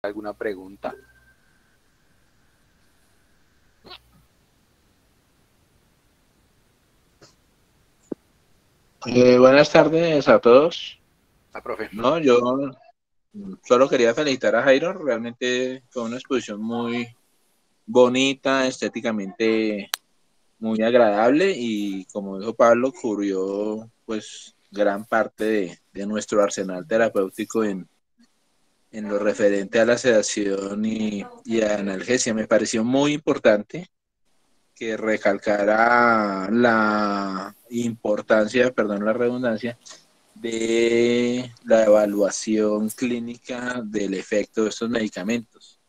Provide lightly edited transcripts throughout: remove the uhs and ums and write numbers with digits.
alguna pregunta. Buenas tardes a todos. Ah, profe. No, yo solo quería felicitar a Jairo. Realmente fue una exposición muy bonita, estéticamente muy agradable y como dijo Pablo, cubrió pues gran parte de nuestro arsenal terapéutico en lo referente a la sedación y a analgesia. Me pareció muy importante que recalcara la importancia, perdón la redundancia, de la evaluación clínica del efecto de estos medicamentos.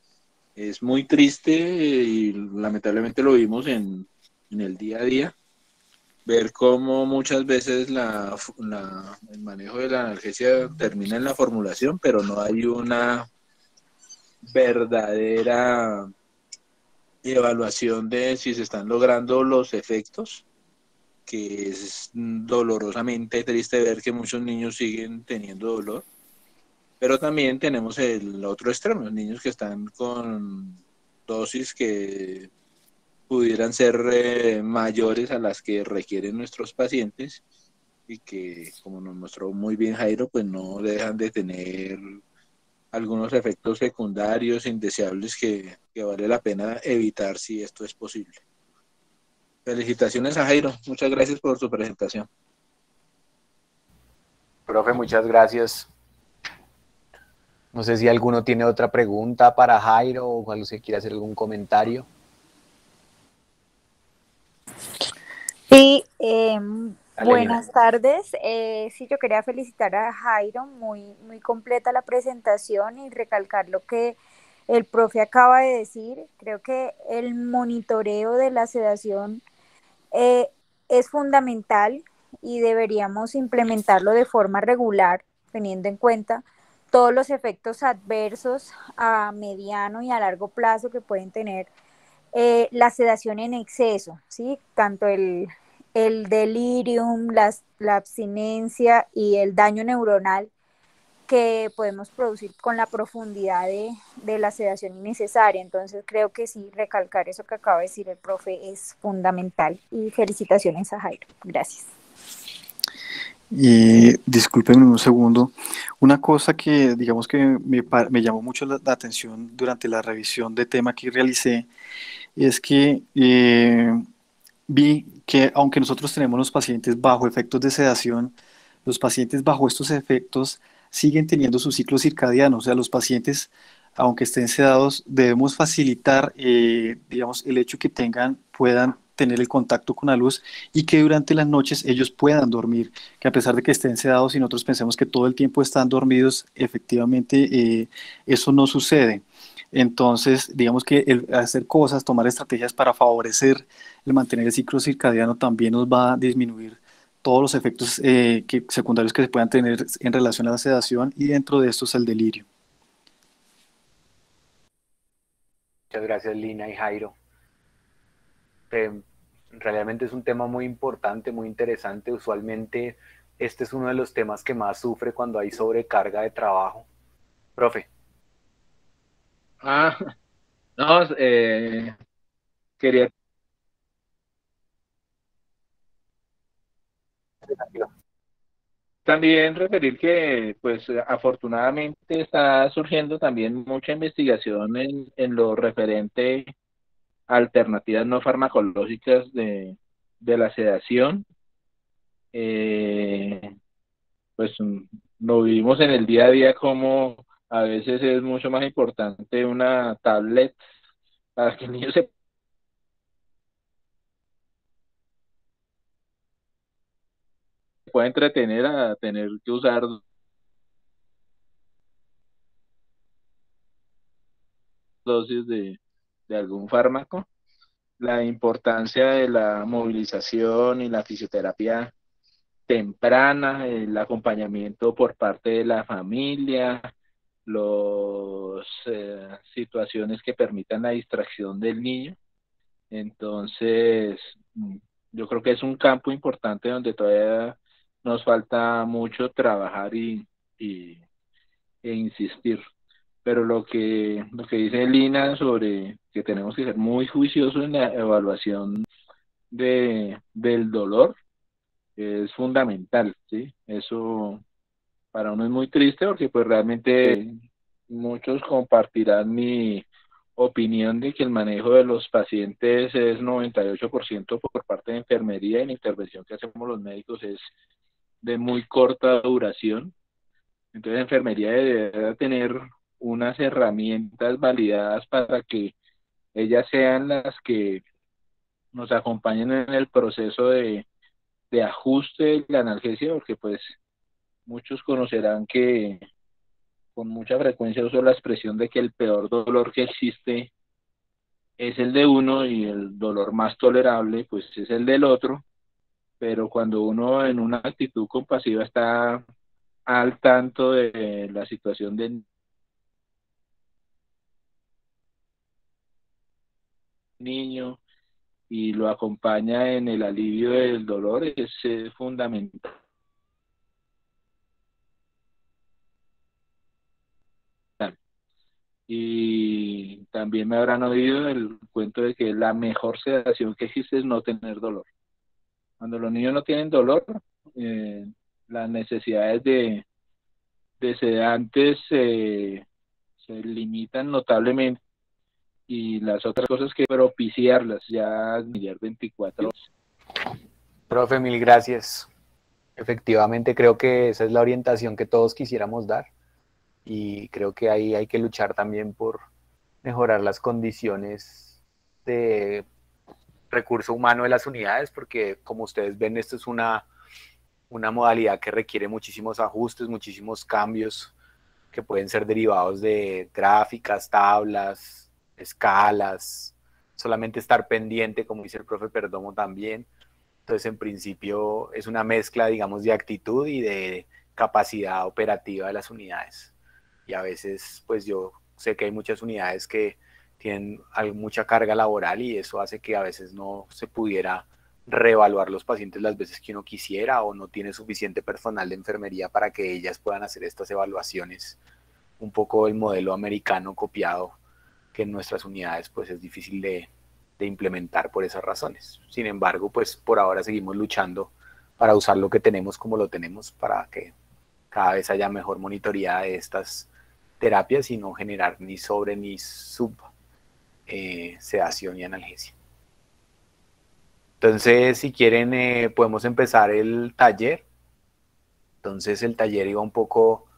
Es muy triste y lamentablemente lo vimos en el día a día, ver cómo muchas veces el manejo de la analgesia termina en la formulación, pero no hay una verdadera evaluación de si se están logrando los efectos, que es dolorosamente triste ver que muchos niños siguen teniendo dolor. Pero también tenemos el otro extremo, los niños que están con dosis que pudieran ser mayores a las que requieren nuestros pacientes y que, como nos mostró muy bien Jairo, pues no dejan de tener algunos efectos secundarios indeseables que vale la pena evitar si esto es posible. Felicitaciones a Jairo, muchas gracias por su presentación. Profe, muchas gracias. No sé si alguno tiene otra pregunta para Jairo o algo si quiere hacer algún comentario. Sí, Dale, Lina. buenas tardes. Sí, yo quería felicitar a Jairo, muy completa la presentación y recalcar lo que el profe acaba de decir. Creo que el monitoreo de la sedación eh, es fundamental y deberíamos implementarlo de forma regular, teniendo en cuenta todos los efectos adversos a mediano y a largo plazo que pueden tener la sedación en exceso, ¿sí? Tanto el delirium, la abstinencia y el daño neuronal que podemos producir con la profundidad de la sedación innecesaria. Entonces creo que sí, recalcar eso que acaba de decir el profe es fundamental. Y felicitaciones a Jairo. Gracias. Discúlpenme un segundo. Una cosa que digamos que me llamó mucho la atención durante la revisión de tema que realicé es que vi que aunque nosotros tenemos los pacientes bajo efectos de sedación, los pacientes bajo estos efectos siguen teniendo su ciclo circadiano. O sea, los pacientes, aunque estén sedados, debemos facilitar, digamos, el hecho que puedan tener el contacto con la luz y que durante las noches ellos puedan dormir, que a pesar de que estén sedados y nosotros pensemos que todo el tiempo están dormidos, efectivamente eso no sucede. Entonces, digamos que el hacer cosas, tomar estrategias para favorecer el mantener el ciclo circadiano también nos va a disminuir todos los efectos secundarios que se puedan tener en relación a la sedación y dentro de estos el delirio. Muchas gracias, Lina y Jairo. Realmente es un tema muy importante, muy interesante. Usualmente este es uno de los temas que más sufre cuando hay sobrecarga de trabajo. Profe. Ah, no, quería también referir que, pues, afortunadamente está surgiendo también mucha investigación en lo referente a alternativas no farmacológicas de la sedación. Eh, pues lo vivimos en el día a día como a veces es mucho más importante una tablet para que el niño se pueda entretener a tener que usar dosis de algún fármaco. La importancia de la movilización y la fisioterapia temprana, el acompañamiento por parte de la familia, las situaciones que permitan la distracción del niño. Entonces, yo creo que es un campo importante donde todavía nos falta mucho trabajar y, e insistir. pero lo que dice Lina sobre que tenemos que ser muy juiciosos en la evaluación del dolor es fundamental, ¿sí? Eso para uno es muy triste porque pues realmente muchos compartirán mi opinión de que el manejo de los pacientes es 98% por parte de enfermería y la intervención que hacemos los médicos es de muy corta duración. Entonces, la enfermería deberá tener unas herramientas validadas para que ellas sean las que nos acompañen en el proceso de ajuste de la analgesia, porque pues muchos conocerán que con mucha frecuencia uso la expresión de que el peor dolor que existe es el de uno y el dolor más tolerable pues es el del otro, pero cuando uno en una actitud compasiva está al tanto de la situación del niño y lo acompaña en el alivio del dolor, es fundamental. Y también me habrán oído el cuento de que la mejor sedación que existe es no tener dolor. Cuando los niños no tienen dolor, eh, las necesidades de sedantes se limitan notablemente y las otras cosas que propiciarlas ya 24 horas. Profe, mil gracias. Efectivamente, creo que esa es la orientación que todos quisiéramos dar y creo que ahí hay que luchar también por mejorar las condiciones de recurso humano de las unidades, porque como ustedes ven, esto es una modalidad que requiere muchísimos ajustes, muchísimos cambios que pueden ser derivados de gráficas, tablas, escalas, solamente estar pendiente, como dice el profe Perdomo también. Entonces, en principio, es una mezcla, digamos, de actitud y de capacidad operativa de las unidades. Y a veces, pues yo sé que hay muchas unidades que tienen mucha carga laboral y eso hace que a veces no se pudiera reevaluar los pacientes las veces que uno quisiera o no tiene suficiente personal de enfermería para que ellas puedan hacer estas evaluaciones. Un poco el modelo americano copiado que en nuestras unidades pues es difícil de implementar por esas razones. Sin embargo, pues por ahora seguimos luchando para usar lo que tenemos como lo tenemos para que cada vez haya mejor monitoría de estas terapias y no generar ni sobre ni sub sedación y analgesia. Entonces, si quieren, podemos empezar el taller. Entonces, el taller iba un poco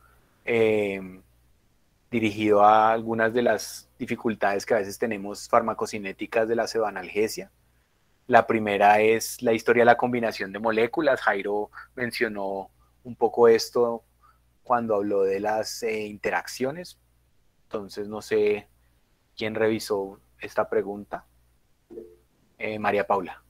dirigido a algunas de las dificultades que a veces tenemos farmacocinéticas de la sedanalgesia. La primera es la historia de la combinación de moléculas. Jairo mencionó un poco esto cuando habló de las interacciones. Entonces, no sé quién revisó esta pregunta. María Paula.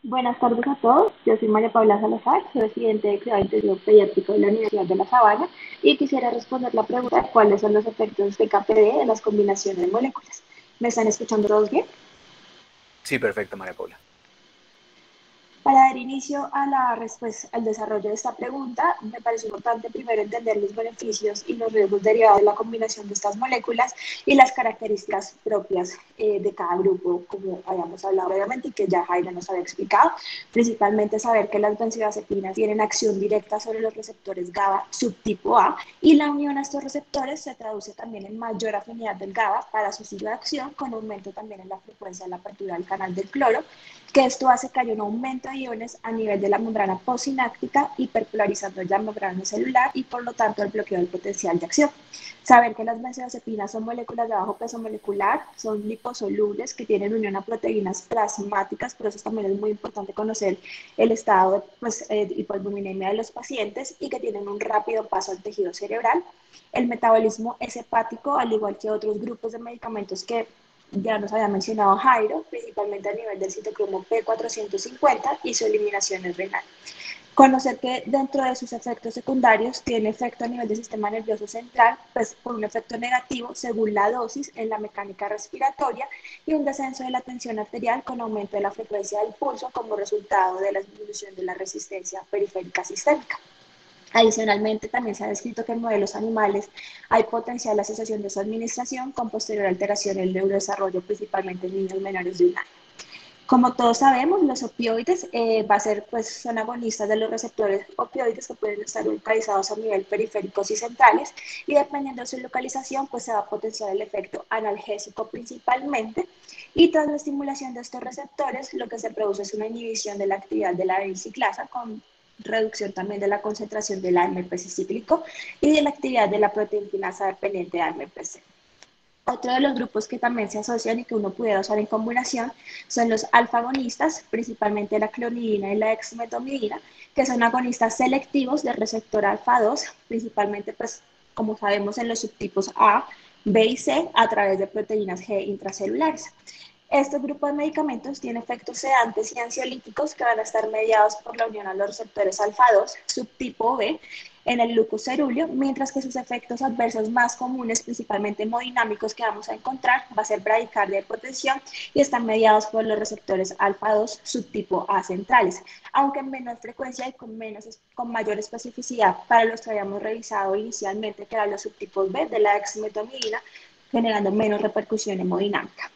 Buenas tardes a todos, yo soy María Paula Salazar, soy residente de cuidado intensivo pediátrico de la Universidad de La Sabana y quisiera responder la pregunta de cuáles son los efectos de KPD de las combinaciones de moléculas. ¿Me están escuchando todos bien? Sí, perfecto, María Paula. Para dar inicio a al desarrollo de esta pregunta, me parece importante primero entender los beneficios y los riesgos derivados de la combinación de estas moléculas y las características propias de cada grupo, como habíamos hablado previamente y que ya Jairo nos había explicado. Principalmente saber que las benzodiazepinas tienen acción directa sobre los receptores GABA subtipo A y la unión a estos receptores se traduce también en mayor afinidad del GABA para su sitio de acción, con aumento también en la frecuencia de la apertura del canal del cloro, que esto hace que haya un aumento de iones a nivel de la membrana postsináptica, hiperpolarizando la membrana celular y por lo tanto el bloqueo del potencial de acción. Saber que las benzodiazepinas son moléculas de bajo peso molecular, son liposolubles que tienen unión a proteínas plasmáticas, por eso también es muy importante conocer el estado de hipoalbuminemia de los pacientes y que tienen un rápido paso al tejido cerebral. El metabolismo es hepático, al igual que otros grupos de medicamentos que ya nos había mencionado Jairo, principalmente a nivel del citocromo P450 y su eliminación es renal. Conocer que dentro de sus efectos secundarios tiene efecto a nivel del sistema nervioso central, pues por un efecto negativo según la dosis en la mecánica respiratoria y un descenso de la tensión arterial con aumento de la frecuencia del pulso como resultado de la disminución de la resistencia periférica sistémica. Adicionalmente, también se ha descrito que en modelos animales hay potencial asociación de su administración con posterior alteración del neurodesarrollo, principalmente en niños menores de un año. Como todos sabemos, los opioides son agonistas de los receptores opioides que pueden estar localizados a nivel periféricos y centrales, y dependiendo de su localización, pues se va a potenciar el efecto analgésico principalmente, y tras la estimulación de estos receptores, lo que se produce es una inhibición de la actividad de la biciclasa con reducción también de la concentración del AMPC cíclico y de la actividad de la proteína dependiente de AMPC. Otro de los grupos que también se asocian y que uno pudiera usar en combinación son los alfa-agonistas, principalmente la clonidina y la dexmedetomidina, que son agonistas selectivos del receptor alfa-2, principalmente, pues, como sabemos, en los subtipos A, B y C, a través de proteínas G intracelulares. Este grupo de medicamentos tiene efectos sedantes y ansiolíticos que van a estar mediados por la unión a los receptores alfa-2, subtipo B, en el lupus cerúleo, mientras que sus efectos adversos más comunes, principalmente hemodinámicos que vamos a encontrar, va a ser bradicardia y hipotensión, y están mediados por los receptores alfa-2 subtipo A centrales, aunque en menor frecuencia y con mayor especificidad para los que habíamos revisado inicialmente, que eran los subtipos B de la dexmedetomidina, generando menos repercusión hemodinámica.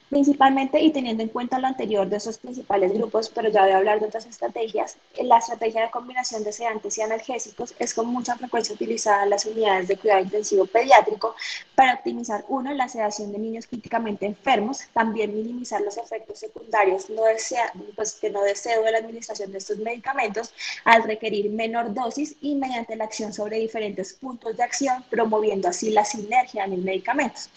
Principalmente, y teniendo en cuenta lo anterior de esos principales grupos, pero ya voy a hablar de otras estrategias, la estrategia de combinación de sedantes y analgésicos es con mucha frecuencia utilizada en las unidades de cuidado intensivo pediátrico para optimizar, uno, la sedación de niños críticamente enfermos, también minimizar los efectos secundarios que no deseo de la administración de estos medicamentos al requerir menor dosis y mediante la acción sobre diferentes puntos de acción, promoviendo así la sinergia en los medicamentos.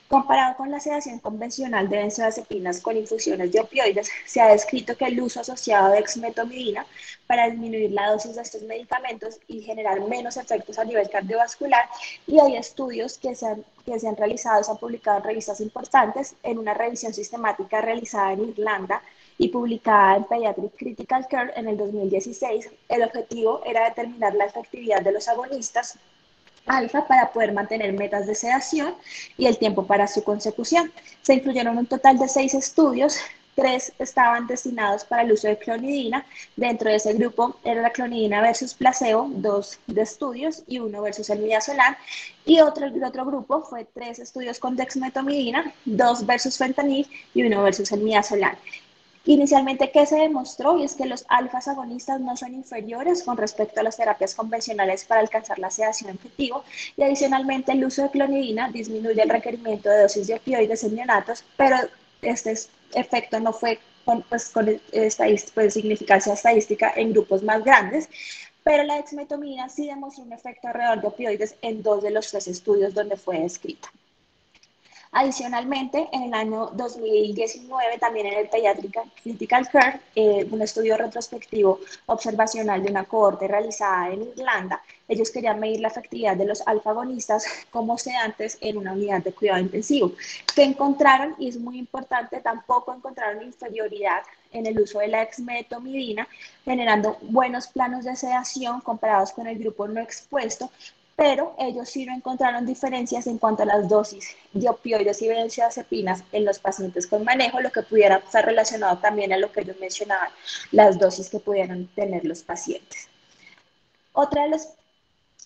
Comparado con la sedación convencional de benzodiazepinas con infusiones de opioides, se ha descrito que el uso asociado de dexmedetomidina para disminuir la dosis de estos medicamentos y generar menos efectos a nivel cardiovascular, y hay estudios que se han realizado, se han publicado en revistas importantes, en una revisión sistemática realizada en Irlanda y publicada en Pediatric Critical Care en el 2016. El objetivo era determinar la efectividad de los agonistas alfa para poder mantener metas de sedación y el tiempo para su consecución. Se incluyeron un total de 6 estudios, 3 estaban destinados para el uso de clonidina. Dentro de ese grupo era la clonidina versus placebo, 2 de estudios y 1 versus el midazolam. Y el otro grupo fue 3 estudios con dexmedetomidina, 2 versus fentanil y 1 versus el midazolam. Inicialmente, ¿qué se demostró? Y es que los alfas agonistas no son inferiores con respecto a las terapias convencionales para alcanzar la sedación objetivo, y adicionalmente el uso de clonidina disminuye el requerimiento de dosis de opioides en neonatos, pero este efecto no fue con significancia estadística en grupos más grandes, pero la dexmedetomidina sí demostró un efecto alrededor de opioides en 2 de los 3 estudios donde fue descrita. Adicionalmente, en el año 2019, también en el Pediatric Critical Care, un estudio retrospectivo observacional de una cohorte realizada en Irlanda, ellos querían medir la efectividad de los alfa-agonistas como sedantes en una unidad de cuidado intensivo. ¿Qué encontraron? Y es muy importante, tampoco encontraron inferioridad en el uso de la dexmedetomidina, generando buenos planos de sedación comparados con el grupo no expuesto, pero ellos sí no encontraron diferencias en cuanto a las dosis de opioides y benzodiazepinas en los pacientes con manejo, lo que pudiera estar relacionado también a lo que ellos mencionaban, las dosis que pudieran tener los pacientes. Otra de los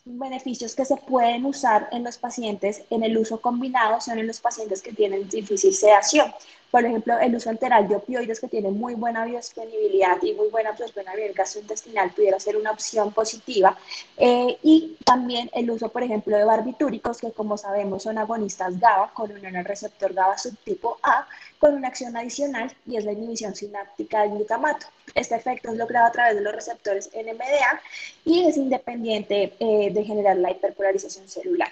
beneficios que se pueden usar en los pacientes en el uso combinado son en los pacientes que tienen difícil sedación. Por ejemplo, el uso enteral de opioides, que tiene muy buena biodisponibilidad y muy buena absorción a nivel gastrointestinal, pudiera ser una opción positiva. Y también el uso, por ejemplo, de barbitúricos, que como sabemos son agonistas GABA con unión al receptor GABA subtipo A, con una acción adicional y es la inhibición sináptica del glutamato. Este efecto es logrado a través de los receptores NMDA y es independiente de generar la hiperpolarización celular.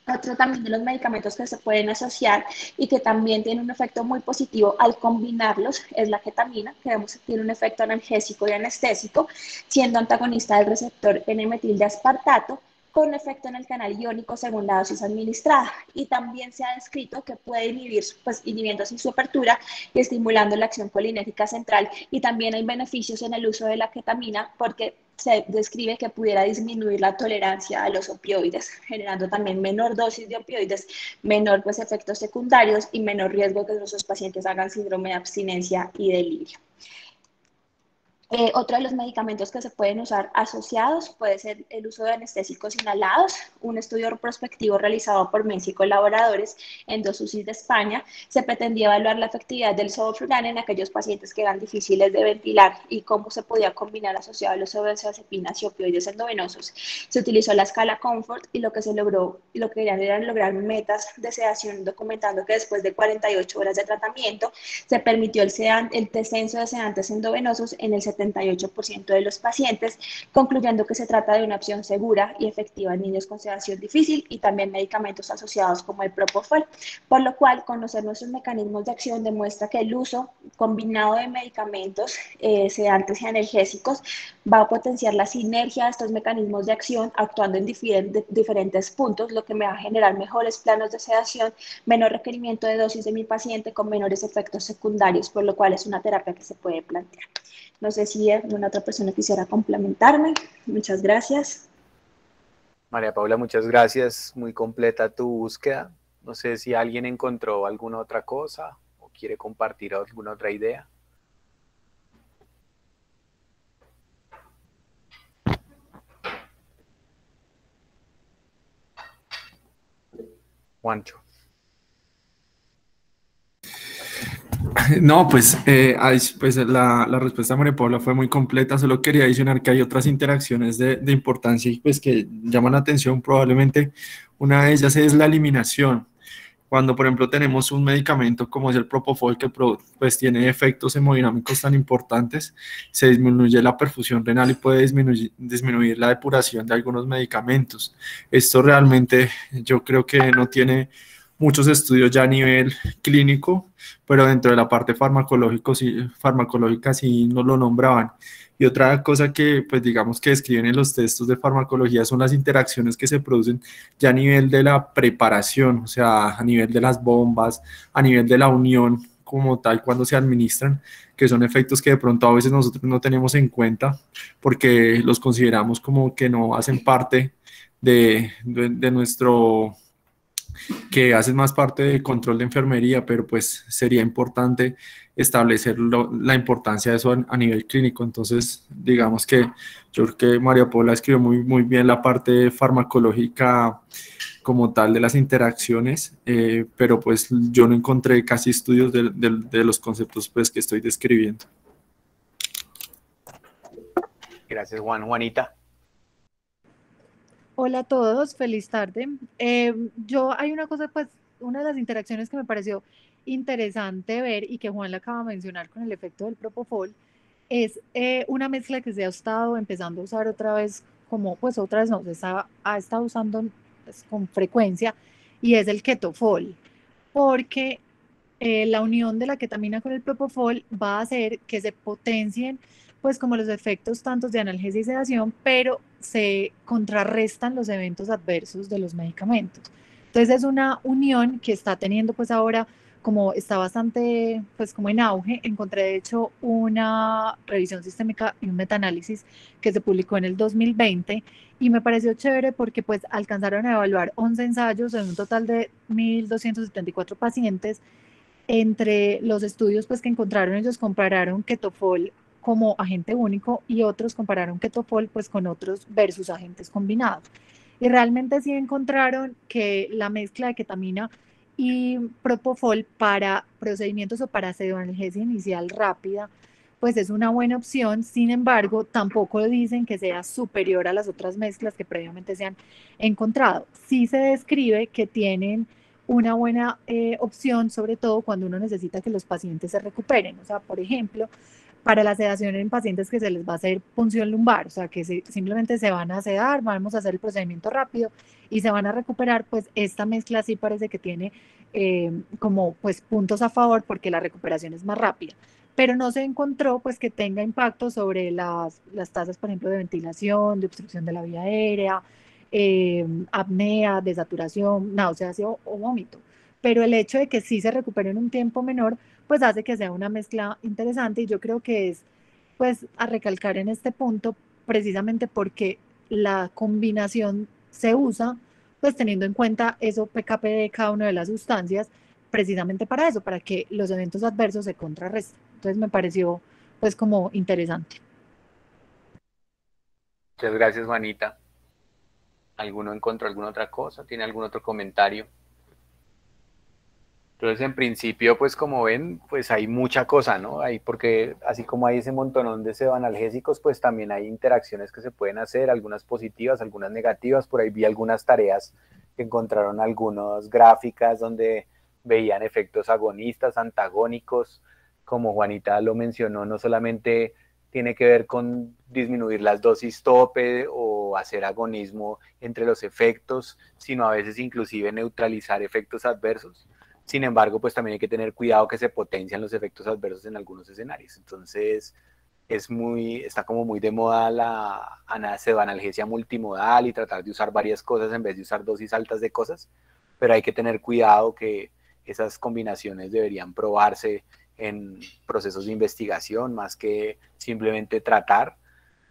Otro también de los medicamentos que se pueden asociar y que también tiene un efecto muy positivo al combinarlos es la ketamina, que vemos que tiene un efecto analgésico y anestésico, siendo antagonista del receptor N-metil de aspartato, con efecto en el canal iónico según la dosis administrada. Y también se ha descrito que puede inhibir, inhibiendo así su apertura y estimulando la acción colinérgica central. Y también hay beneficios en el uso de la ketamina porque se describe que pudiera disminuir la tolerancia a los opioides, generando también menor dosis de opioides, menor efectos secundarios y menor riesgo de que nuestros pacientes hagan síndrome de abstinencia y delirio. Otro de los medicamentos que se pueden usar asociados puede ser el uso de anestésicos inhalados. Un estudio prospectivo realizado por Messi y colaboradores en dos UCIs de España se pretendía evaluar la efectividad del sevoflurane en aquellos pacientes que eran difíciles de ventilar y cómo se podía combinar asociado a los benzodiazepinas y opioides endovenosos. Se utilizó la escala Comfort y lo que se logró, lo que querían era lograr metas de sedación, documentando que después de 48 horas de tratamiento se permitió el descenso de sedantes endovenosos en el 78% de los pacientes, concluyendo que se trata de una opción segura y efectiva en niños con sedación difícil y también medicamentos asociados como el propofol, por lo cual conocer nuestros mecanismos de acción demuestra que el uso combinado de medicamentos sedantes y analgésicos va a potenciar la sinergia de estos mecanismos de acción actuando en diferentes puntos, lo que me va a generar mejores planos de sedación, menor requerimiento de dosis de mi paciente con menores efectos secundarios, por lo cual es una terapia que se puede plantear. No sé si alguna otra persona quisiera complementarme. Muchas gracias. María Paula, muchas gracias. Muy completa tu búsqueda. No sé si alguien encontró alguna otra cosa o quiere compartir alguna otra idea. Juancho. No, pues, pues la respuesta de María Paula fue muy completa. Solo quería adicionar que hay otras interacciones de importancia y pues que llaman la atención. Probablemente una de ellas es la eliminación. Cuando, por ejemplo, tenemos un medicamento como es el propofol, que pues tiene efectos hemodinámicos tan importantes, se disminuye la perfusión renal y puede disminuir la depuración de algunos medicamentos. Esto realmente yo creo que no tiene muchos estudios ya a nivel clínico, pero dentro de la parte farmacológica sí no lo nombraban. Y otra cosa que, pues digamos que describen en los textos de farmacología son las interacciones que se producen ya a nivel de la preparación, o sea, a nivel de las bombas, a nivel de la unión como tal cuando se administran, que son efectos que de pronto a veces nosotros no tenemos en cuenta porque los consideramos como que no hacen parte de nuestro, que hacen más parte del control de enfermería, pero pues sería importante establecer la importancia de eso a nivel clínico. Entonces, digamos que yo creo que María Paula escribió muy bien la parte farmacológica como tal de las interacciones, pero pues yo no encontré casi estudios de los conceptos pues que estoy describiendo. Gracias, Juan. Juanita. Hola a todos, feliz tarde. Hay una cosa, pues, una de las interacciones que me pareció interesante ver y que Juan le acaba de mencionar con el efecto del propofol, es una mezcla que se ha estado empezando a usar otra vez, como, pues otra vez no, ha estado usando pues, con frecuencia, y es el ketofol, porque la unión de la ketamina con el propofol va a hacer que se potencien pues como los efectos tantos de analgesia y sedación, pero se contrarrestan los eventos adversos de los medicamentos. Entonces es una unión que está teniendo pues ahora, como está bastante pues como en auge. Encontré de hecho una revisión sistémica y un metaanálisis que se publicó en el 2020 y me pareció chévere porque pues alcanzaron a evaluar 11 ensayos en un total de 1.274 pacientes. Entre los estudios pues, que encontraron, ellos compararon ketofol como agente único y otros compararon ketofol pues, con otros versus agentes combinados. Y realmente sí encontraron que la mezcla de ketamina y propofol para procedimientos o para pseudoanalgesia inicial rápida, pues es una buena opción. Sin embargo, tampoco dicen que sea superior a las otras mezclas que previamente se han encontrado. Sí se describe que tienen una buena opción, sobre todo cuando uno necesita que los pacientes se recuperen. O sea, por ejemplo, para la sedación en pacientes que se les va a hacer punción lumbar, o sea, que simplemente se van a sedar, vamos a hacer el procedimiento rápido y se van a recuperar, pues esta mezcla sí parece que tiene como pues puntos a favor porque la recuperación es más rápida. Pero no se encontró pues que tenga impacto sobre las tasas, por ejemplo, de ventilación, de obstrucción de la vía aérea, apnea, desaturación, náuseas o vómito. Pero el hecho de que sí se recupere en un tiempo menor, pues hace que sea una mezcla interesante, y yo creo que es pues a recalcar en este punto precisamente porque la combinación se usa pues teniendo en cuenta eso PKP de cada una de las sustancias, precisamente para eso, para que los eventos adversos se contrarresten. Entonces me pareció pues como interesante. Muchas gracias, Juanita. ¿Alguno encontró alguna otra cosa? ¿Tiene algún otro comentario? Entonces, en principio, pues como ven, pues hay mucha cosa, ¿no? Hay, porque así como hay ese montonón de sedoanalgésicos, pues también hay interacciones que se pueden hacer, algunas positivas, algunas negativas. Por ahí vi algunas tareas que encontraron algunas gráficas donde veían efectos agonistas, antagónicos, como Juanita lo mencionó, no solamente tiene que ver con disminuir las dosis tope o hacer agonismo entre los efectos, sino a veces inclusive neutralizar efectos adversos. Sin embargo, pues también hay que tener cuidado que se potencian los efectos adversos en algunos escenarios. Entonces, está como muy de moda la sedoanalgesia multimodal y tratar de usar varias cosas en vez de usar dosis altas de cosas, pero hay que tener cuidado que esas combinaciones deberían probarse en procesos de investigación más que simplemente tratar.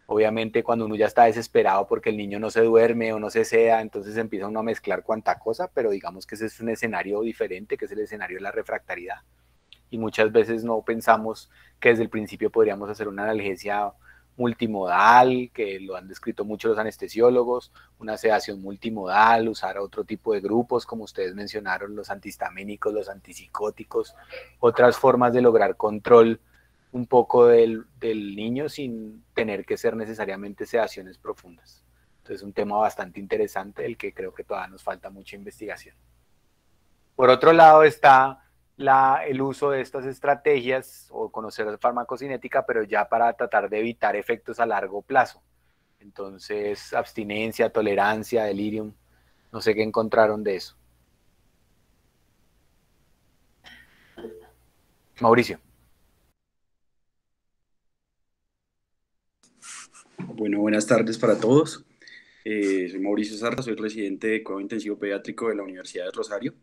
Obviamente cuando uno ya está desesperado porque el niño no se duerme o no se seda, entonces empieza uno a mezclar cuanta cosa, pero digamos que ese es un escenario diferente, que es el escenario de la refractariedad. Y muchas veces no pensamos que desde el principio podríamos hacer una analgesia multimodal, que lo han descrito mucho los anestesiólogos, una sedación multimodal, usar otro tipo de grupos, como ustedes mencionaron, los antihistamínicos, los antipsicóticos, otras formas de lograr control un poco del niño sin tener que ser necesariamente sedaciones profundas. Entonces es un tema bastante interesante del que creo que todavía nos falta mucha investigación. Por otro lado está el uso de estas estrategias o conocer la farmacocinética, pero ya para tratar de evitar efectos a largo plazo. Entonces, abstinencia, tolerancia, delirium, no sé qué encontraron de eso. Mauricio. Bueno, buenas tardes para todos. Soy Mauricio Sarra, soy residente de Cuidado Intensivo Pediátrico de la Universidad de Rosario.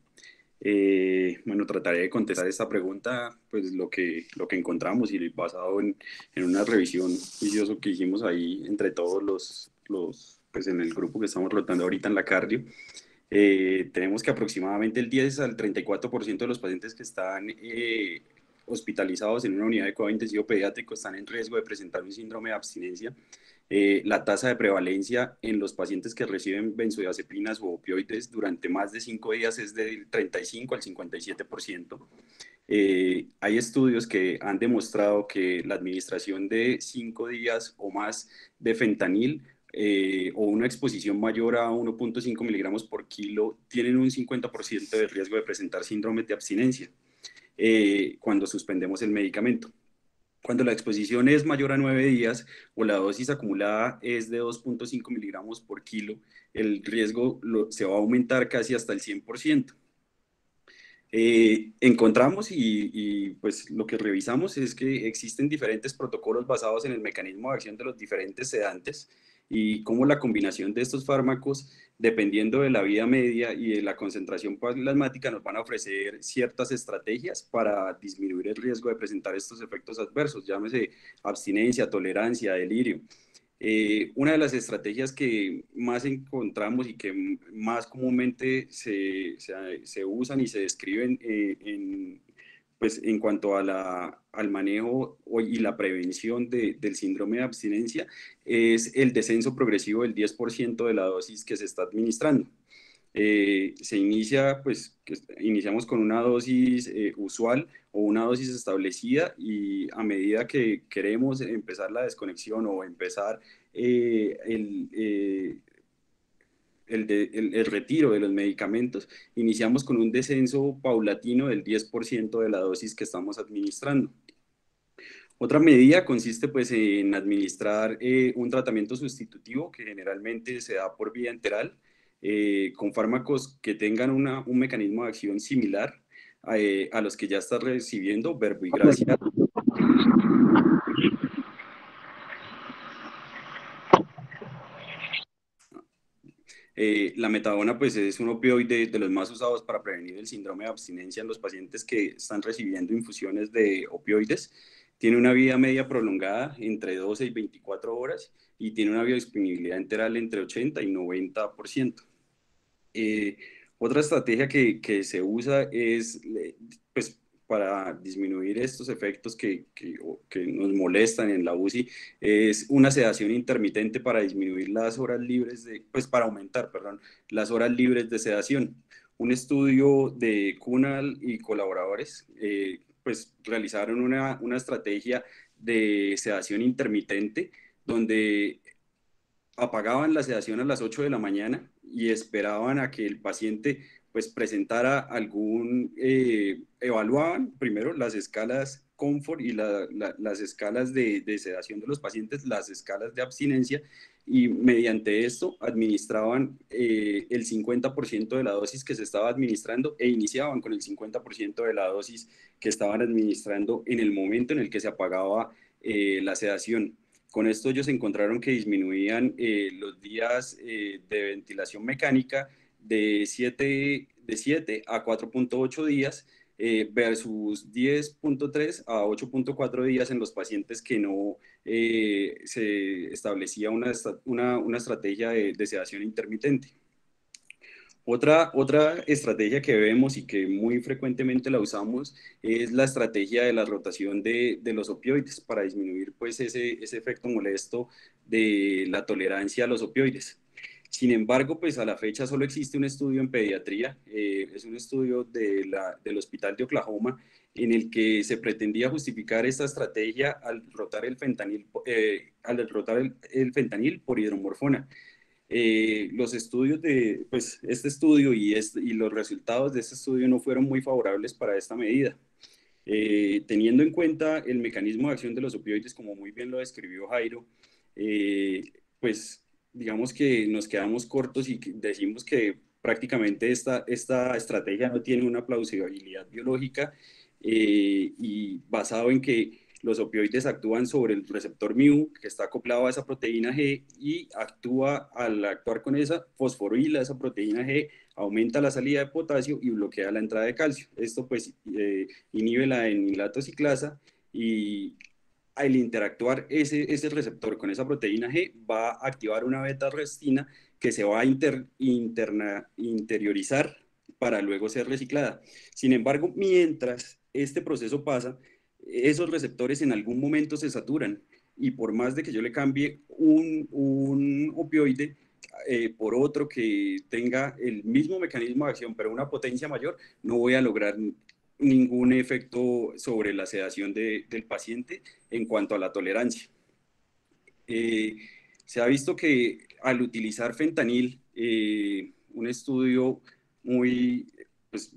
Bueno, trataré de contestar esta pregunta, pues lo que encontramos y basado en una revisión juiciosa que hicimos ahí entre todos pues en el grupo que estamos rotando ahorita en la cardio. Tenemos que aproximadamente el 10 al 34% de los pacientes que están hospitalizados en una unidad de cuidado intensivo pediátrico están en riesgo de presentar un síndrome de abstinencia. La tasa de prevalencia en los pacientes que reciben benzodiazepinas o opioides durante más de 5 días es del 35 al 57%. Hay estudios que han demostrado que la administración de 5 días o más de fentanil o una exposición mayor a 1.5 miligramos por kilo tienen un 50% de riesgo de presentar síndrome de abstinencia cuando suspendemos el medicamento. Cuando la exposición es mayor a 9 días o la dosis acumulada es de 2.5 miligramos por kilo, el riesgo se va a aumentar casi hasta el 100%. Encontramos y pues lo que revisamos es que existen diferentes protocolos basados en el mecanismo de acción de los diferentes sedantes y cómo la combinación de estos fármacos, dependiendo de la vida media y de la concentración plasmática, nos van a ofrecer ciertas estrategias para disminuir el riesgo de presentar estos efectos adversos, llámese abstinencia, tolerancia, delirio. Una de las estrategias que más encontramos y que más comúnmente se usan y se describen pues en cuanto a al manejo y la prevención del síndrome de abstinencia es el descenso progresivo del 10% de la dosis que se está administrando. Se inicia, pues, iniciamos con una dosis usual o una dosis establecida y a medida que queremos empezar la desconexión o empezar el retiro de los medicamentos, iniciamos con un descenso paulatino del 10% de la dosis que estamos administrando. Otra medida consiste pues en administrar un tratamiento sustitutivo que generalmente se da por vía enteral con fármacos que tengan un mecanismo de acción similar a los que ya está recibiendo verbigracia. La metadona pues es un opioide de los más usados para prevenir el síndrome de abstinencia en los pacientes que están recibiendo infusiones de opioides. Tiene una vida media prolongada entre 12 y 24 horas y tiene una biodisponibilidad enteral entre 80 y 90%. Otra estrategia que se usa es pues, para disminuir estos efectos que nos molestan en la UCI es una sedación intermitente para disminuir las horas libres para aumentar, perdón, las horas libres de sedación. Un estudio de Kunal y colaboradores pues realizaron una estrategia de sedación intermitente donde apagaban la sedación a las 8 de la mañana y esperaban a que el paciente pues presentara evaluaban primero las escalas confort y las escalas de sedación de los pacientes, las escalas de abstinencia, y mediante esto administraban el 50% de la dosis que se estaba administrando e iniciaban con el 50% de la dosis que estaban administrando en el momento en el que se apagaba la sedación. Con esto ellos encontraron que disminuían los días de ventilación mecánica de 7 a 4.8 días versus 10.3 a 8.4 días en los pacientes que no se establecía una estrategia de sedación intermitente. Otra estrategia que vemos y que muy frecuentemente la usamos es la estrategia de la rotación de los opioides para disminuir pues, ese efecto molesto de la tolerancia a los opioides. Sin embargo, pues a la fecha solo existe un estudio en pediatría, es un estudio del Hospital de Oklahoma, en el que se pretendía justificar esta estrategia al rotar el fentanil por hidromorfona. Los estudios de este estudio y los resultados de este estudio no fueron muy favorables para esta medida. Teniendo en cuenta el mecanismo de acción de los opioides, como muy bien lo describió Jairo, pues digamos que nos quedamos cortos y decimos que prácticamente esta estrategia no tiene una plausibilidad biológica y basado en que los opioides actúan sobre el receptor mu, que está acoplado a esa proteína G, y al actuar con esa, fosforila esa proteína G, aumenta la salida de potasio y bloquea la entrada de calcio. Esto pues inhibe la enilato ciclasa, y al interactuar ese receptor con esa proteína G, va a activar una beta-arrestina que se va a interiorizar para luego ser reciclada. Sin embargo, mientras este proceso pasa, esos receptores en algún momento se saturan, y por más de que yo le cambie un opioide por otro que tenga el mismo mecanismo de acción pero una potencia mayor, no voy a lograr ningún efecto sobre la sedación del paciente en cuanto a la tolerancia. Se ha visto que al utilizar fentanil, un estudio muy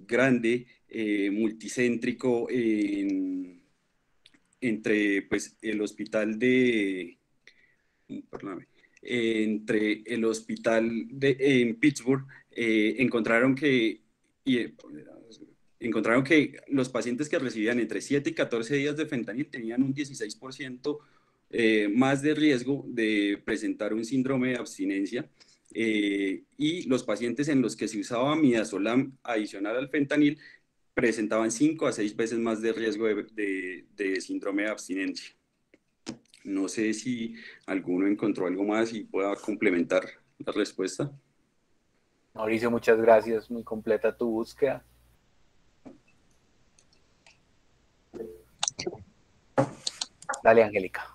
grande, multicéntrico, entre pues, el hospital en Pittsburgh, encontraron que los pacientes que recibían entre 7 y 14 días de fentanil tenían un 16% más de riesgo de presentar un síndrome de abstinencia, y los pacientes en los que se usaba midazolam adicional al fentanil presentaban 5 a 6 veces más de riesgo de síndrome de abstinencia. No sé si alguno encontró algo más y pueda complementar la respuesta. Mauricio, muchas gracias, muy completa tu búsqueda. Dale, Angélica.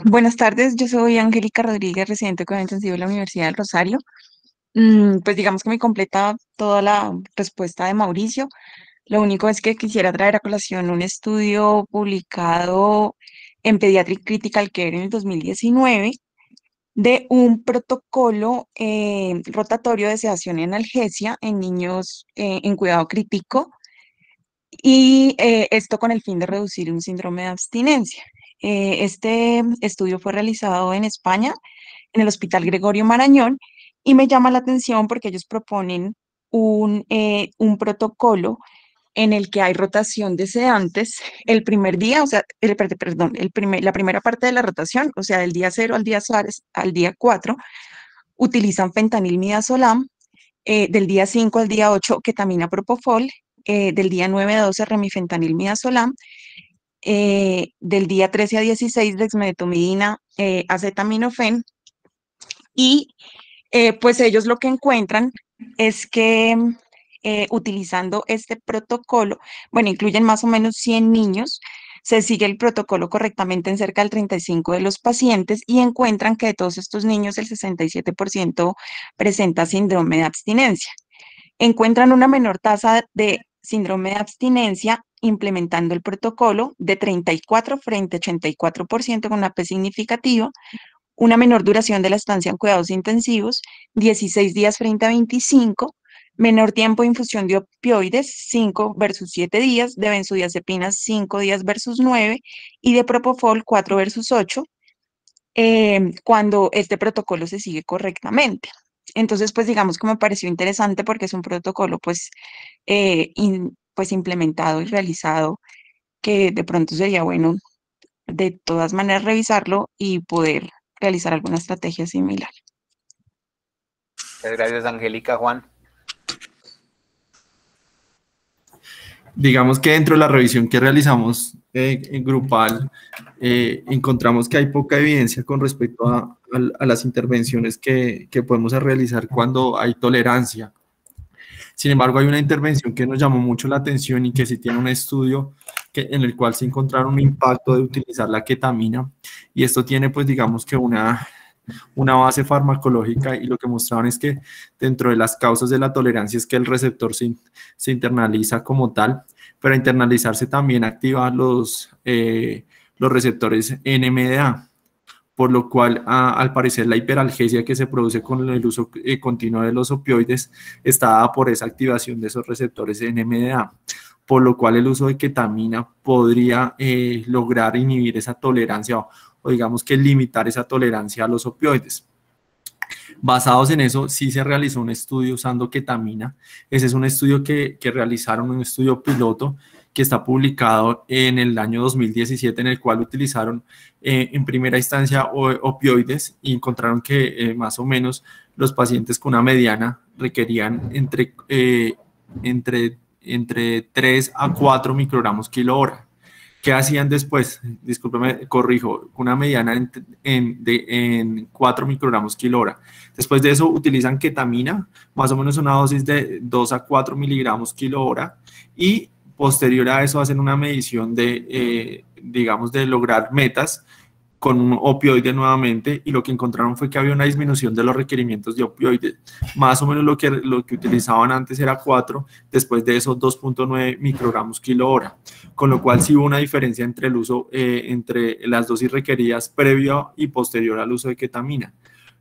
Buenas tardes, yo soy Angélica Rodríguez, residente de cuidado intensivo de la Universidad del Rosario. Pues digamos que me completa toda la respuesta de Mauricio. Lo único es que quisiera traer a colación un estudio publicado en Pediatric Critical Care en el 2019 de un protocolo rotatorio de sedación y analgesia en niños en cuidado crítico, y esto con el fin de reducir un síndrome de abstinencia. Este estudio fue realizado en España, en el Hospital Gregorio Marañón, y me llama la atención porque ellos proponen un protocolo en el que hay rotación de sedantes el primer día, o sea, la primera parte de la rotación, o sea, del día 0 al día 4, utilizan fentanil midazolam, del día 5 al día 8, ketamina propofol, del día 9 a 12, remifentanil midazolam, del día 13 a 16, dexmedetomidina, acetaminofén, y pues ellos lo que encuentran es que utilizando este protocolo, bueno, incluyen más o menos 100 niños, se sigue el protocolo correctamente en cerca del 35 de los pacientes y encuentran que de todos estos niños el 67% presenta síndrome de abstinencia. Encuentran una menor tasa de síndrome de abstinencia implementando el protocolo de 34 frente a 84% con una P significativa, una menor duración de la estancia en cuidados intensivos, 16 días frente a 25, menor tiempo de infusión de opioides, 5 versus 7 días, de benzodiazepinas, 5 días versus 9, y de propofol, 4 versus 8, cuando este protocolo se sigue correctamente. Entonces, pues digamos que me pareció interesante porque es un protocolo pues implementado y realizado que de pronto sería bueno de todas maneras revisarlo y poder realizar alguna estrategia similar. Muchas gracias, Angélica. Juan. Digamos que dentro de la revisión que realizamos en grupal, encontramos que hay poca evidencia con respecto a las intervenciones que podemos realizar cuando hay tolerancia. Sin embargo, hay una intervención que nos llamó mucho la atención y que sí tiene un estudio en el cual se encontraron un impacto de utilizar la ketamina, y esto tiene, pues, digamos que una base farmacológica, y lo que mostraban es que dentro de las causas de la tolerancia es que el receptor se internaliza como tal, pero al internalizarse también activa los receptores NMDA, por lo cual, al parecer, la hiperalgesia que se produce con el uso continuo de los opioides está dada por esa activación de esos receptores NMDA, por lo cual el uso de ketamina podría lograr inhibir esa tolerancia o digamos que limitar esa tolerancia a los opioides. Basados en eso, sí se realizó un estudio usando ketamina. Ese es un estudio que realizaron, un estudio piloto que está publicado en el año 2017, en el cual utilizaron en primera instancia opioides y encontraron que más o menos los pacientes con una mediana requerían entre 3 a 4 microgramos kilo hora. ¿Qué hacían después? Discúlpeme, corrijo, una mediana en 4 microgramos kilo hora. Después de eso utilizan ketamina, más o menos una dosis de 2 a 4 miligramos kilo hora, y posterior a eso hacen una medición digamos, de lograr metas con un opioide nuevamente, y lo que encontraron fue que había una disminución de los requerimientos de opioides. Más o menos lo que utilizaban antes era 4, después de eso 2.9 microgramos kilo hora, con lo cual sí hubo una diferencia entre el uso, entre las dosis requeridas previo y posterior al uso de ketamina,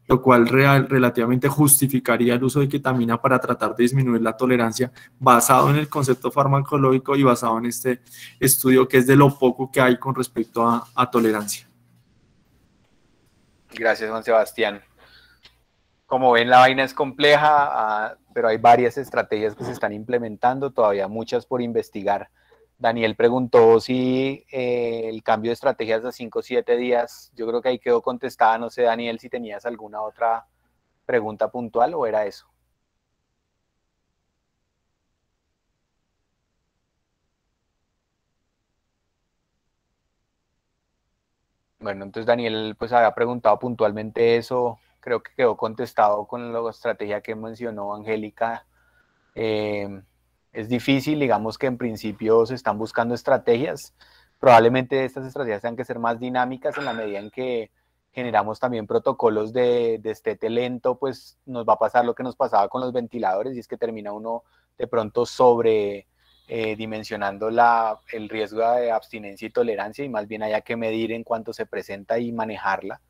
lo cual relativamente justificaría el uso de ketamina para tratar de disminuir la tolerancia, basado en el concepto farmacológico y basado en este estudio, que es de lo poco que hay con respecto a tolerancia. Gracias, Juan Sebastián. Como ven, la vaina es compleja, pero hay varias estrategias que se están implementando, todavía muchas por investigar. Daniel preguntó si el cambio de estrategias de 5 o 7 días, yo creo que ahí quedó contestada. No sé, Daniel, si tenías alguna otra pregunta puntual o era eso. Bueno, entonces Daniel pues había preguntado puntualmente eso, creo que quedó contestado con la estrategia que mencionó Angélica. Es difícil, digamos que en principio se están buscando estrategias, probablemente estas estrategias tengan que ser más dinámicas en la medida en que generamos también protocolos de destete lento, pues nos va a pasar lo que nos pasaba con los ventiladores, y es que termina uno de pronto sobre dimensionando el riesgo de abstinencia y tolerancia, y más bien haya que medir en cuanto se presenta y manejarla.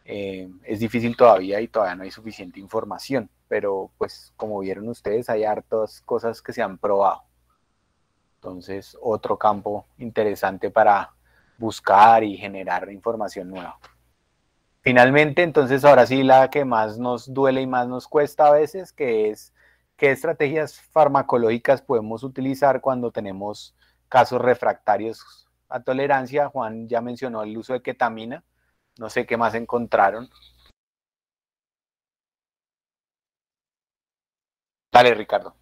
Es difícil todavía y todavía no hay suficiente información, pero pues como vieron ustedes, hay hartas cosas que se han probado. Entonces, otro campo interesante para buscar y generar información nueva. Finalmente, entonces, ahora sí, la que más nos duele y más nos cuesta a veces, que es qué estrategias farmacológicas podemos utilizar cuando tenemos casos refractarios a tolerancia. Juan ya mencionó el uso de ketamina. No sé qué más encontraron. Dale, Ricardo.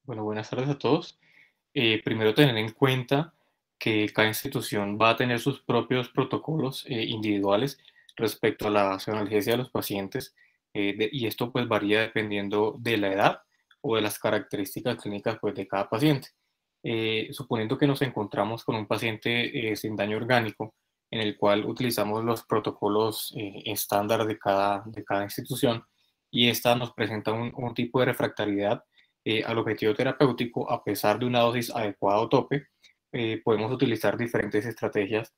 Bueno, buenas tardes a todos. Primero, tener en cuenta que cada institución va a tener sus propios protocolos individuales respecto a la analgesia de los pacientes, y esto pues varía dependiendo de la edad o de las características clínicas pues, de cada paciente. Suponiendo que nos encontramos con un paciente sin daño orgánico, en el cual utilizamos los protocolos estándar de cada institución, y esta nos presenta un tipo de refractariedad al objetivo terapéutico, a pesar de una dosis adecuada o tope, podemos utilizar diferentes estrategias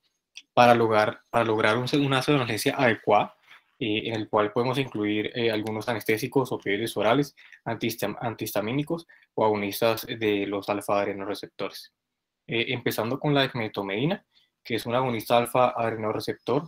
para lograr una pseudoanalgesia adecuada, en el cual podemos incluir algunos anestésicos, opioides orales, antihistamínicos o agonistas de los alfa-adrenoreceptores. Empezando con la dexmedetomidina, que es un agonista alfa-adrenoreceptor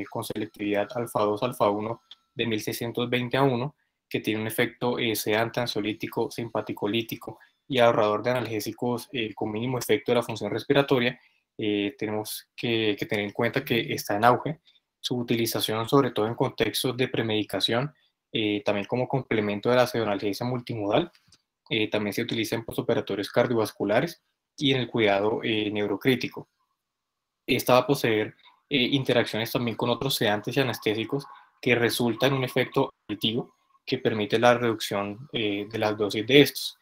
con selectividad alfa-2, alfa-1 de 1620-1, que tiene un efecto sedante, ansiolítico, simpaticolítico y ahorrador de analgésicos con mínimo efecto de la función respiratoria. Tenemos que tener en cuenta que está en auge su utilización, sobre todo en contextos de premedicación, también como complemento de la pseudoanalgesia multimodal. También se utiliza en postoperatorios cardiovasculares y en el cuidado neurocrítico. Esta va a poseer interacciones también con otros sedantes y anestésicos que resulta en un efecto aditivo que permite la reducción de las dosis de estos.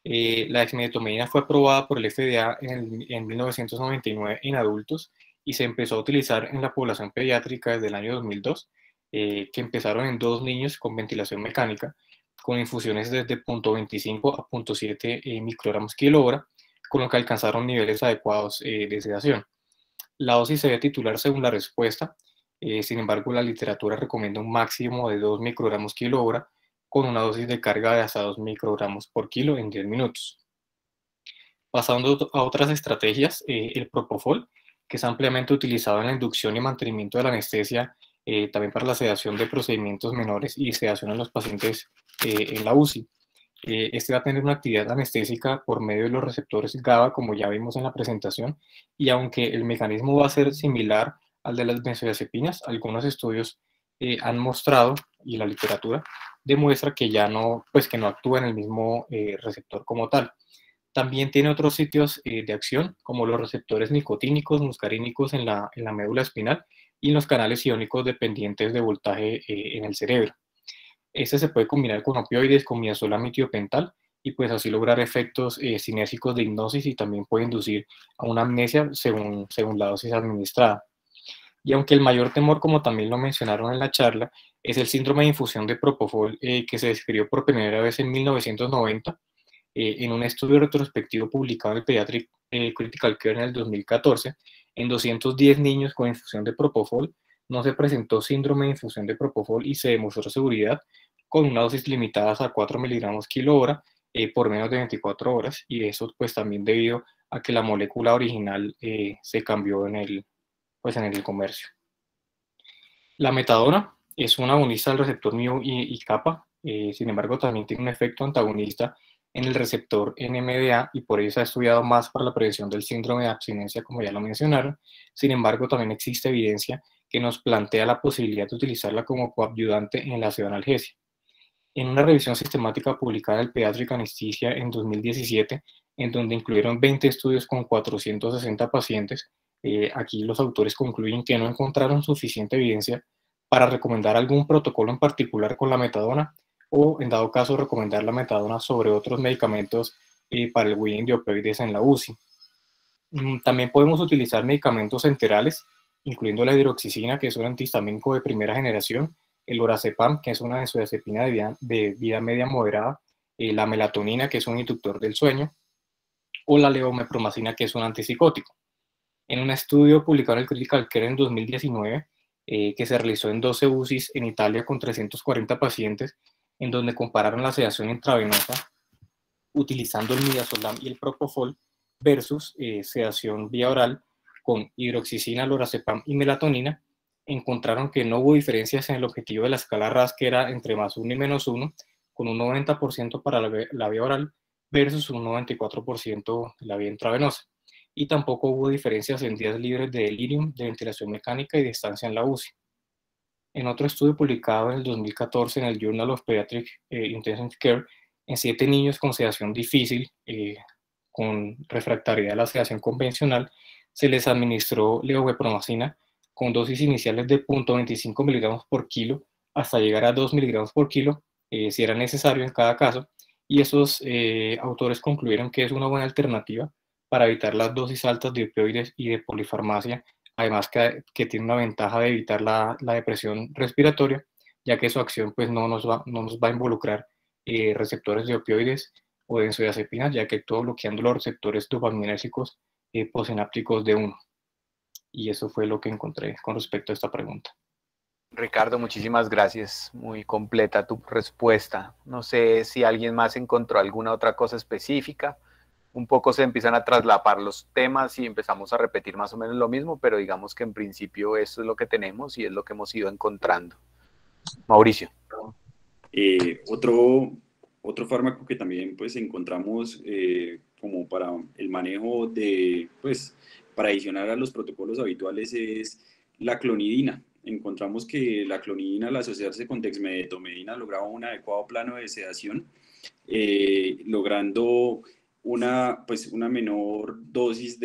La dexmedetomidina fue aprobada por el FDA en 1999 en adultos y se empezó a utilizar en la población pediátrica desde el año 2002, que empezaron en 2 niños con ventilación mecánica, con infusiones desde 0.25 a 0.7 microgramos kilogramo, con lo que alcanzaron niveles adecuados de sedación. La dosis se debe titular según la respuesta, sin embargo la literatura recomienda un máximo de 2 microgramos kilogramo, con una dosis de carga de hasta 2 microgramos por kilo en 10 minutos. Pasando a otras estrategias, el propofol, que es ampliamente utilizado en la inducción y mantenimiento de la anestesia, también para la sedación de procedimientos menores y sedación en los pacientes en la UCI. Este va a tener una actividad anestésica por medio de los receptores GABA, como ya vimos en la presentación, y aunque el mecanismo va a ser similar al de las benzodiazepinas, algunos estudios han mostrado, y la literatura demuestra que ya no, pues que no actúa en el mismo receptor como tal. También tiene otros sitios de acción, como los receptores nicotínicos, muscarínicos en la médula espinal y en los canales iónicos dependientes de voltaje en el cerebro. Este se puede combinar con opioides, con midazolam tiopental, y pues así lograr efectos sinérgicos de hipnosis, y también puede inducir a una amnesia según la dosis administrada. Y aunque el mayor temor, como también lo mencionaron en la charla, es el síndrome de infusión de propofol, que se describió por primera vez en 1990, en un estudio retrospectivo publicado en el Pediatric Critical Care en el 2014, en 210 niños con infusión de propofol, no se presentó síndrome de infusión de propofol y se demostró seguridad con una dosis limitada a 4 miligramos kilogramo por menos de 24 horas, y eso pues también debido a que la molécula original se cambió en el comercio. La metadona es un agonista del receptor mu y kappa, sin embargo también tiene un efecto antagonista en el receptor NMDA, y por ello se ha estudiado más para la prevención del síndrome de abstinencia, como ya lo mencionaron. Sin embargo, también existe evidencia que nos plantea la posibilidad de utilizarla como coadyuvante en la pseudoanalgesia. En una revisión sistemática publicada en el Pediatric Anesthesia en 2017, en donde incluyeron 20 estudios con 460 pacientes, aquí los autores concluyen que no encontraron suficiente evidencia para recomendar algún protocolo en particular con la metadona, o en dado caso recomendar la metadona sobre otros medicamentos para el weaning de opioides en la UCI. También podemos utilizar medicamentos enterales, incluyendo la hidroxicina, que es un antihistamínico de primera generación, el lorazepam, que es una benzodiazepina de vida media moderada, la melatonina, que es un inductor del sueño, o la levomepromacina, que es un antipsicótico. En un estudio publicado en el Critical Care en 2019, que se realizó en 12 UCIs en Italia con 340 pacientes, en donde compararon la sedación intravenosa utilizando el midazolam y el propofol versus sedación vía oral con hidroxicina, lorazepam y melatonina, encontraron que no hubo diferencias en el objetivo de la escala RASS, que era entre +1 y -1, con un 90% para la vía oral versus un 94% de la vía intravenosa. Y tampoco hubo diferencias en días libres de delirium, de ventilación mecánica y de estancia en la UCI. En otro estudio publicado en el 2014 en el Journal of Pediatric Intensive Care, en 7 niños con sedación difícil, con refractariedad a la sedación convencional, se les administró levomepromacina con dosis iniciales de 0.25 miligramos por kilo hasta llegar a 2 miligramos por kilo, si era necesario en cada caso, y esos autores concluyeron que es una buena alternativa para evitar las dosis altas de opioides y de polifarmacia, además que tiene una ventaja de evitar la depresión respiratoria, ya que su acción pues no nos va a involucrar receptores de opioides o de benzodiazepinas, ya que actúa bloqueando los receptores dopaminérgicos postsinápticos de uno. Y eso fue lo que encontré con respecto a esta pregunta. Ricardo, muchísimas gracias. Muy completa tu respuesta. No sé si alguien más encontró alguna otra cosa específica. Un poco se empiezan a traslapar los temas y empezamos a repetir más o menos lo mismo, pero digamos que en principio eso es lo que tenemos y es lo que hemos ido encontrando. Mauricio. Otro fármaco que también pues encontramos como para el manejo de, pues, para adicionar a los protocolos habituales es la clonidina. Encontramos que la clonidina al asociarse con dexmedetomidina lograba un adecuado plano de sedación, logrando una menor dosis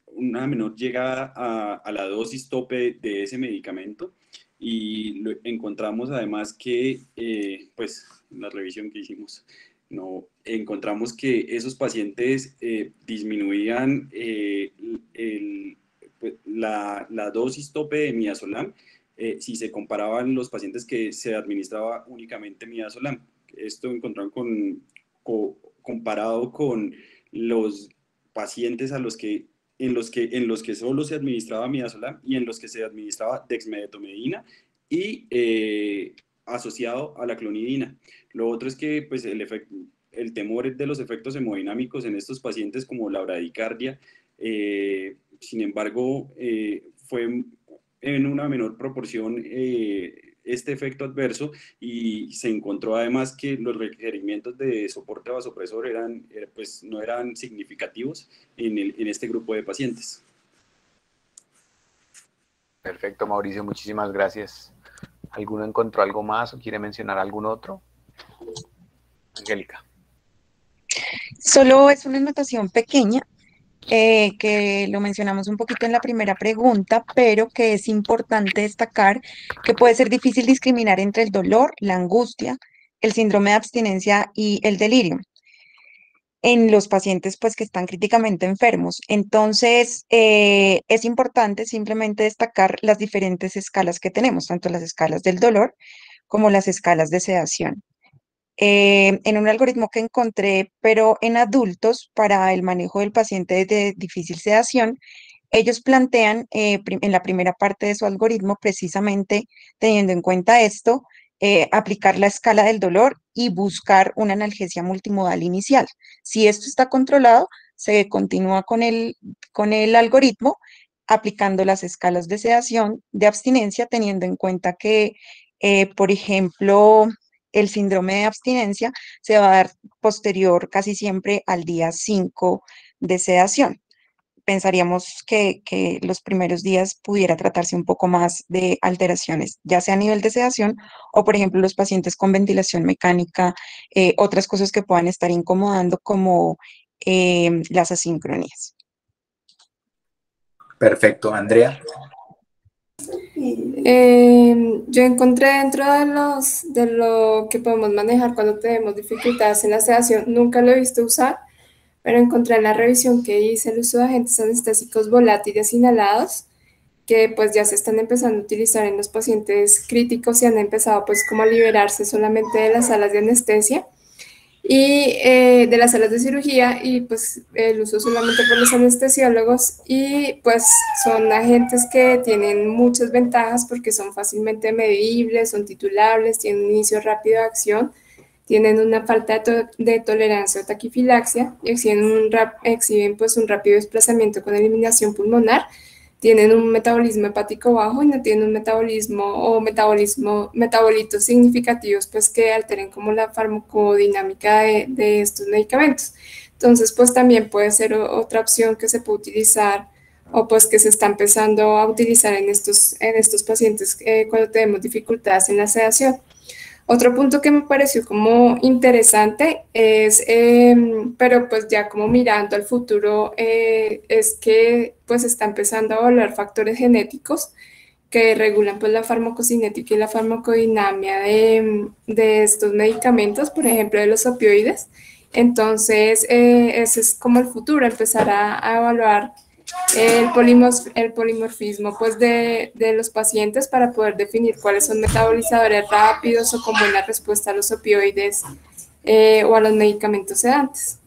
una menor llegada a la dosis tope de ese medicamento. Y encontramos además que, pues, en la revisión que hicimos, encontramos que esos pacientes disminuían la dosis tope de midazolam si se comparaban los pacientes que se administraba únicamente midazolam. Esto encontraron comparado con los pacientes en los que solo se administraba midazolam y en los que se administraba dexmedetomidina y asociado a la clonidina. Lo otro es que pues, el temor de los efectos hemodinámicos en estos pacientes como la bradicardia, sin embargo, fue en una menor proporción este efecto adverso, y se encontró además que los requerimientos de soporte vasopresor pues, no eran significativos en este grupo de pacientes. Perfecto, Mauricio, muchísimas gracias. ¿Alguno encontró algo más o quiere mencionar algún otro? Angélica. Solo es una anotación pequeña, que lo mencionamos un poquito en la primera pregunta, pero que es importante destacar que puede ser difícil discriminar entre el dolor, la angustia, el síndrome de abstinencia y el delirio en los pacientes pues, que están críticamente enfermos. Entonces, es importante simplemente destacar las diferentes escalas que tenemos, tanto las escalas del dolor como las escalas de sedación. En un algoritmo que encontré, pero en adultos, para el manejo del paciente de difícil sedación, ellos plantean en la primera parte de su algoritmo, precisamente teniendo en cuenta esto, aplicar la escala del dolor y buscar una analgesia multimodal inicial. Si esto está controlado, se continúa con el algoritmo aplicando las escalas de sedación, de abstinencia, teniendo en cuenta que, por ejemplo, el síndrome de abstinencia se va a dar posterior casi siempre al día 5 de sedación. Pensaríamos que los primeros días pudiera tratarse un poco más de alteraciones, ya sea a nivel de sedación o, por ejemplo, los pacientes con ventilación mecánica, otras cosas que puedan estar incomodando como las asincronías. Perfecto, Andrea. Yo encontré dentro de lo que podemos manejar cuando tenemos dificultades en la sedación, nunca lo he visto usar, pero encontré en la revisión que hice el uso de agentes anestésicos volátiles inhalados, que pues ya se están empezando a utilizar en los pacientes críticos y han empezado pues como a liberarse solamente de las salas de anestesia y de las salas de cirugía, y pues el uso solamente por los anestesiólogos, y pues son agentes que tienen muchas ventajas porque son fácilmente medibles, son titulables, tienen un inicio rápido de acción, tienen una falta de tolerancia o taquifilaxia, y exhiben pues un rápido desplazamiento con eliminación pulmonar, tienen un metabolismo hepático bajo y no tienen un metabolitos significativos pues que alteren como la farmacodinámica de estos medicamentos. Entonces pues también puede ser otra opción que se puede utilizar, o pues que se está empezando a utilizar en estos pacientes cuando tenemos dificultades en la sedación. Otro punto que me pareció como interesante es, pero pues ya como mirando al futuro, es que pues está empezando a evaluar factores genéticos que regulan pues la farmacocinética y la farmacodinamia de estos medicamentos, por ejemplo, de los opioides. Entonces, ese es como el futuro, empezar a evaluar el polimorfismo pues, de los pacientes para poder definir cuáles son metabolizadores rápidos o con buena respuesta a los opioides o a los medicamentos sedantes.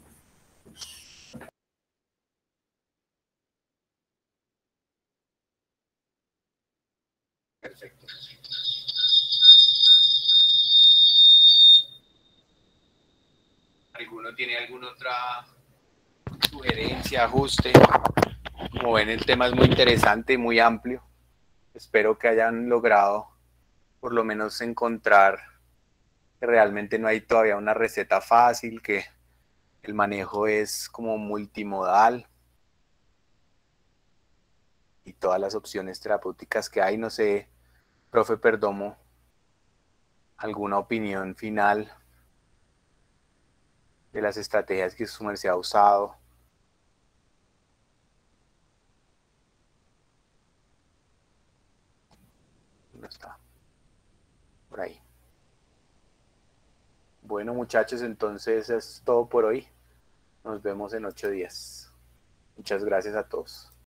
Perfecto. ¿Alguno tiene alguna otra sugerencia, ajuste? Como ven, el tema es muy interesante y muy amplio. Espero que hayan logrado por lo menos encontrar que realmente no hay todavía una receta fácil, que el manejo es como multimodal y todas las opciones terapéuticas que hay. No sé, profe Perdomo, ¿alguna opinión final de las estrategias que su merced ha usado? No está por ahí. Bueno, muchachos, entonces es todo por hoy. Nos vemos en 8 días. Muchas gracias a todos.